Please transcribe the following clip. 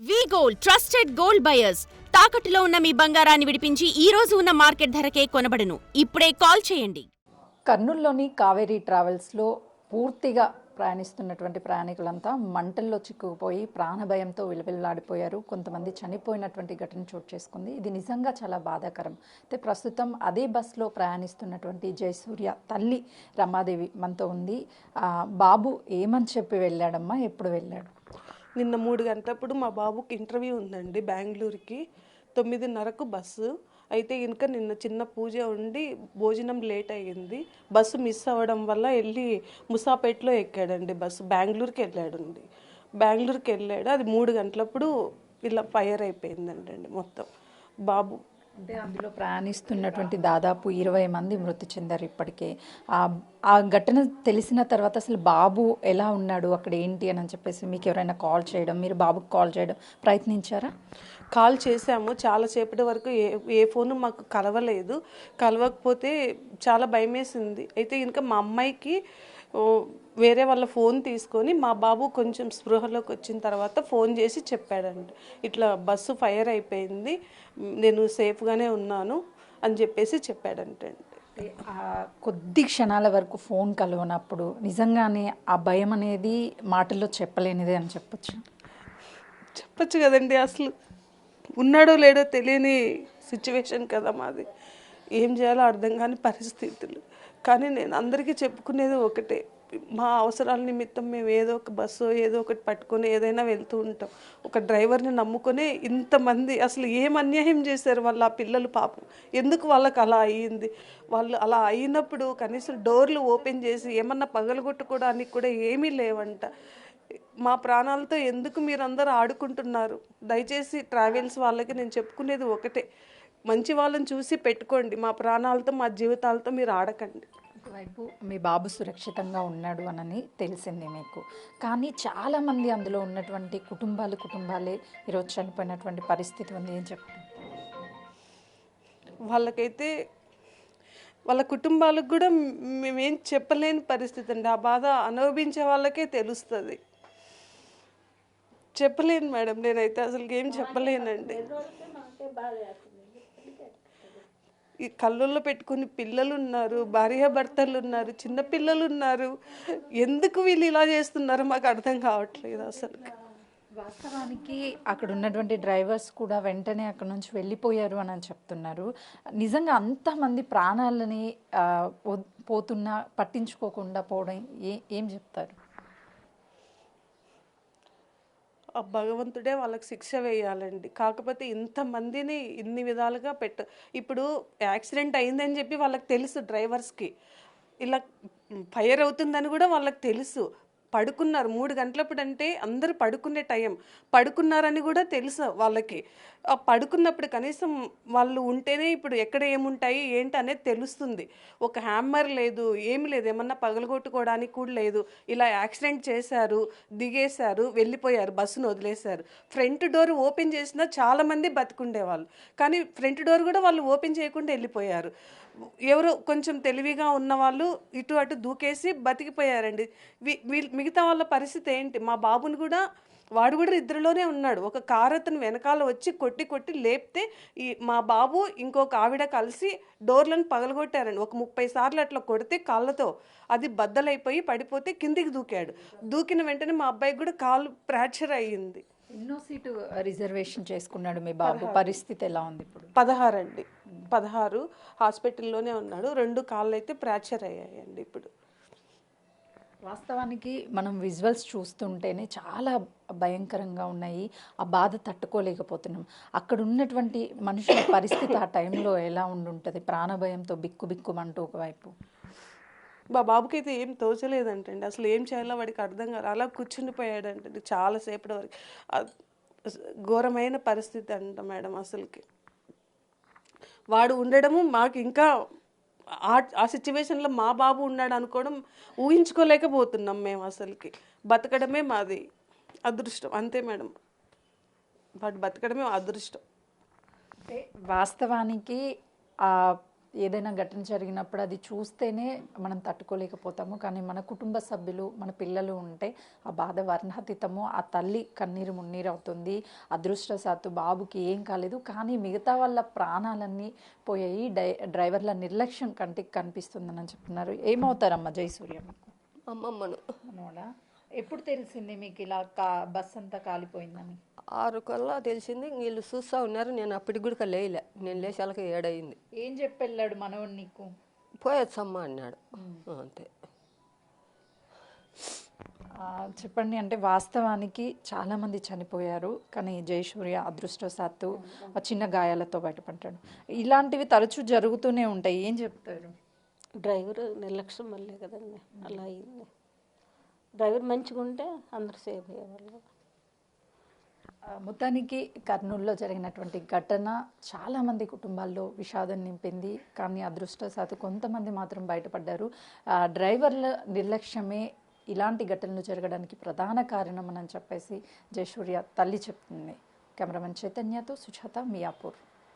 వి gold trusted gold buyers తాకట్టులో ఉన్న మీ బంగారాన్ని విడిపించి ఈ రోజు ఉన్న మార్కెట్ ధరకే కొనబడును. ఇప్పుడే కాల్ చేయండి. కర్నూలులోని కావేరీ ట్రావెల్స్లో పూర్తిగా ప్రయాణిస్తున్నటువంటి ప్రయాణికులంతా మంటల్లో చిక్కుకుపోయి ప్రాణభయంతో విలవిల్లాడిపోయారు. కొంతమంది చనిపోయినటువంటి ఘటన చోటు చేసుకుంది. ఇది నిజంగా చాలా బాధాకరం. అయితే ప్రస్తుతం అదే బస్సులో ప్రయాణిస్తున్నటువంటి జయసూర్య తల్లి రమాదేవి మనతో ఉంది. బాబు ఏమని చెప్పి వెళ్ళాడమ్మా, ఎప్పుడు వెళ్ళాడు? నిన్న 3 గంటలప్పుడు మా బాబుకి ఇంటర్వ్యూ ఉందండి బెంగళూరుకి. 9:30కు బస్సు అయితే ఇంకా నిన్న చిన్న పూజ ఉండి భోజనం లేట్ అయ్యింది. బస్సు మిస్ అవ్వడం వల్ల వెళ్ళి ముసాపేట్లో ఎక్కాడండి. బస్సు బెంగళూరుకి వెళ్ళాడండి. బెంగళూరుకి వెళ్ళాడు. అది 3 గంటలప్పుడు ఇలా ఫైర్ అయిపోయిందండి మొత్తం బాబు. అంటే అందులో ప్రయాణిస్తున్నటువంటి దాదాపు 20 మంది మృతి చెందారు ఇప్పటికే. ఆ ఘటన తెలిసిన తర్వాత అసలు బాబు ఎలా ఉన్నాడు, అక్కడ ఏంటి అని చెప్పేసి మీకు ఎవరైనా కాల్ చేయడం, మీరు బాబుకి కాల్ చేయడం ప్రయత్నించారా? కాల్ చేశాము. చాలాసేపటి వరకు ఏ ఫోను మాకు కలవలేదు. కలవకపోతే చాలా భయమేసింది. అయితే ఇంకా మా అమ్మాయికి వేరే వాళ్ళ ఫోన్ తీసుకొని మా బాబు కొంచెం స్పృహలోకి వచ్చిన తర్వాత ఫోన్ చేసి చెప్పాడండి, ఇట్లా బస్సు ఫైర్ అయిపోయింది, నేను సేఫ్గానే ఉన్నాను అని చెప్పేసి చెప్పాడంటే. కొద్ది క్షణాల వరకు ఫోన్ కలవనప్పుడు నిజంగానే ఆ భయం అనేది మాటల్లో చెప్పలేనిదే అని చెప్పచ్చు కదండి. అసలు ఉన్నాడో లేడో తెలియని సిచ్యువేషన్ కదా మాది. ఏం చేయాలో అర్థం కాని పరిస్థితులు. కానీ నేను అందరికీ చెప్పుకునేది ఒకటే, మా అవసరాల నిమిత్తం మేము ఏదో ఒక బస్సు ఏదో ఒకటి పట్టుకొని ఏదైనా వెళ్తూ ఉంటాం. ఒక డ్రైవర్ని నమ్ముకొని ఇంతమంది అసలు ఏం అన్యాయం చేశారు వాళ్ళు ఆ పిల్లలు పాపం. ఎందుకు వాళ్ళకి అలా అయ్యింది? వాళ్ళు అలా అయినప్పుడు కనీసం డోర్లు ఓపెన్ చేసి ఏమన్నా పగలగొట్టుకోవడానికి కూడా ఏమీ లేవంట. మా ప్రాణాలతో ఎందుకు మీరందరూ ఆడుకుంటున్నారు? దయచేసి ట్రావెల్స్ వాళ్ళకి నేను చెప్పుకునేది ఒకటే, మంచి వాళ్ళని చూసి పెట్టుకోండి. మా ప్రాణాలతో మా జీవితాలతో మీరు ఆడకండి. ఒకవైపు మీ బాబు సురక్షితంగా ఉన్నాడు అని తెలిసింది మీకు, కానీ చాలామంది అందులో ఉన్నటువంటి కుటుంబాలే ఈరోజు చనిపోయినటువంటి పరిస్థితి ఉంది. ఏం చెప్తారు? వాళ్ళకైతే వాళ్ళ కుటుంబాలకు కూడా మేమేం చెప్పలేని పరిస్థితి అండి. ఆ బాధ అనుభవించే వాళ్ళకే తెలుస్తుంది. చెప్పలేను మేడం, నేనైతే అసలు ఏం చెప్పలేనండి. ఈ కళ్ళల్లో పెట్టుకుని పిల్లలు ఉన్నారు, భార్యాభర్తలు ఉన్నారు, చిన్న పిల్లలు ఉన్నారు. ఎందుకు వీళ్ళు ఇలా చేస్తున్నారో మాకు అర్థం కావట్లేదు అసలు. వాస్తవానికి అక్కడ ఉన్నటువంటి డ్రైవర్స్ కూడా వెంటనే అక్కడ నుంచి వెళ్ళిపోయారు అని చెప్తున్నారు. నిజంగా అంతమంది ప్రాణాలని పోతున్నా పట్టించుకోకుండా పోవడం ఏం చెప్తారు? ఆ భగవంతుడే వాళ్ళకి శిక్ష వేయాలండి. కాకపోతే ఇంతమందిని ఇన్ని విధాలుగా ఇప్పుడు యాక్సిడెంట్ అయిందని చెప్పి వాళ్ళకి తెలుసు, డ్రైవర్స్కి ఇలా ఫైర్ అవుతుందని కూడా వాళ్ళకి తెలుసు. పడుకున్నారు 3 గంటలప్పుడు, అంటే అందరూ పడుకునే టైం, పడుకున్నారని కూడా తెలుసు వాళ్ళకి. పడుకున్నప్పుడు కనీసం వాళ్ళు ఉంటేనే ఇప్పుడు ఎక్కడ ఏముంటాయి ఏంటి అనేది తెలుస్తుంది. ఒక హ్యామ్మర్ లేదు, ఏమి లేదు, ఏమన్నా పగలగొట్టుకోవడానికి కూడా లేదు. ఇలా యాక్సిడెంట్ చేశారు, దిగేశారు, వెళ్ళిపోయారు, బస్సును వదిలేశారు. ఫ్రంట్ డోర్ ఓపెన్ చేసినా చాలామంది బతికుండేవాళ్ళు, కానీ ఫ్రంట్ డోర్ కూడా వాళ్ళు ఓపెన్ చేయకుండా వెళ్ళిపోయారు. ఎవరో కొంచెం తెలివిగా ఉన్నవాళ్ళు ఇటు అటు దూకేసి బతికిపోయారండి. మిగతా వాళ్ళ పరిస్థితి ఏంటి? మా బాబుని కూడా, వాడు కూడా నిద్రలోనే ఉన్నాడు. ఒక కారు అతను వెనకాల వచ్చి కొట్టి లేపితే మా బాబు ఇంకొక ఆవిడ కలిసి డోర్లను పగలగొట్టారండి. ఒక 30 సార్లు అట్లా కొడితే కాళ్ళతో అది బద్దలైపోయి పడిపోతే కిందికి దూకాడు. దూకిన వెంటనే మా అబ్బాయికి కూడా కాలు ఫ్రాక్చర్ అయ్యింది. ఎన్నో సీటు రిజర్వేషన్ చేసుకున్నాడు మీ బాబు, పరిస్థితి ఎలా ఉంది ఇప్పుడు? 16 అండి, 16 హాస్పిటల్లోనే ఉన్నాడు. 2 కాళ్ళు అయితే ఫ్రాక్చర్ అయ్యాయండి ఇప్పుడు. వాస్తవానికి మనం విజువల్స్ చూస్తుంటేనే చాలా భయంకరంగా ఉన్నాయి. ఆ బాధ తట్టుకోలేకపోతున్నాం. అక్కడ ఉన్నటువంటి మనుషుల పరిస్థితి ఆ టైంలో ఎలా ఉండుంటుంది? ప్రాణభయంతో బిక్కుబిక్కుమంటూ ఒకవైపు. మా బాబుకి అయితే ఏం తోచలేదంటండి. అసలు ఏం చేయాలో వాడికి అర్థం కాదు. అలా కూర్చుండిపోయాడంటండి చాలాసేపటి వరకు. ఘోరమైన పరిస్థితి అంట మేడం. అసలుకి వాడు ఉండడము మాకు ఇంకా ఆ సిచ్యువేషన్లో మా బాబు ఉన్నాడు అనుకోవడం ఊహించుకోలేకపోతున్నాం మేము. అసలుకి బతకడమే మాది అదృష్టం, అంతే మేడం. వాడు బతకడమే అదృష్టం. వాస్తవానికి ఏదైనా ఘటన జరిగినప్పుడు అది చూస్తేనే మనం తట్టుకోలేకపోతాము. కానీ మన కుటుంబ సభ్యులు, మన పిల్లలు ఉంటే ఆ బాధ వర్ణాతీతము. ఆ తల్లి కన్నీరు మున్నీరు అవుతుంది. అదృష్టవశాత్తు బాబుకి ఏం కాలేదు, కానీ మిగతా వాళ్ళ ప్రాణాలన్నీ పోయాయి. డ్రైవర్ల నిర్లక్ష్యం కంటికి కనిపిస్తుందని చెప్తున్నారు. ఏమవుతారమ్మా జయసూర్య మీకు? అమ్మమ్మను మనోడా ఎప్పుడు తెలిసింది మీకు ఇలా బస్ అంతా కాలిపోయిందని? 6 కల్లా తెలిసింది. వీళ్ళు చూస్తూ ఉన్నారు. నేను అప్పటికి కూడా లేయలే. నేను లేచాలకి 7 అయింది. ఏం చెప్పెళ్ళాడు మనోడు నీకు? పోయొచ్చమ్మా అన్నాడు. అంతే. చెప్పండి, అంటే వాస్తవానికి చాలామంది చనిపోయారు, కానీ జయసూర్య అదృష్టవశాత్తు ఆ చిన్న గాయాలతో బయటపడ్డాడు. ఇలాంటివి తరచూ జరుగుతూనే ఉంటాయి. ఏం చెప్తారు? డ్రైవర్ నిర్లక్ష్యం వల్లే కదండి అలా అయింది. డ్రైవర్ మంచిగా ఉంటే అందరు సేఫ్ అయ్యేవాళ్ళు. మొత్తానికి కర్నూలులో జరిగినటువంటి ఘటన చాలామంది కుటుంబాల్లో విషాదం నింపింది. కానీ అదృష్టవశాత్తు కొంతమంది మాత్రం బయటపడ్డారు. డ్రైవర్ల నిర్లక్ష్యమే ఇలాంటి ఘటనలు జరగడానికి ప్రధాన కారణం అని చెప్పేసి జయసూర్య తల్లి చెప్తుంది. కెమెరామెన్ చైతన్యతో సుజాత, మియాపూర్.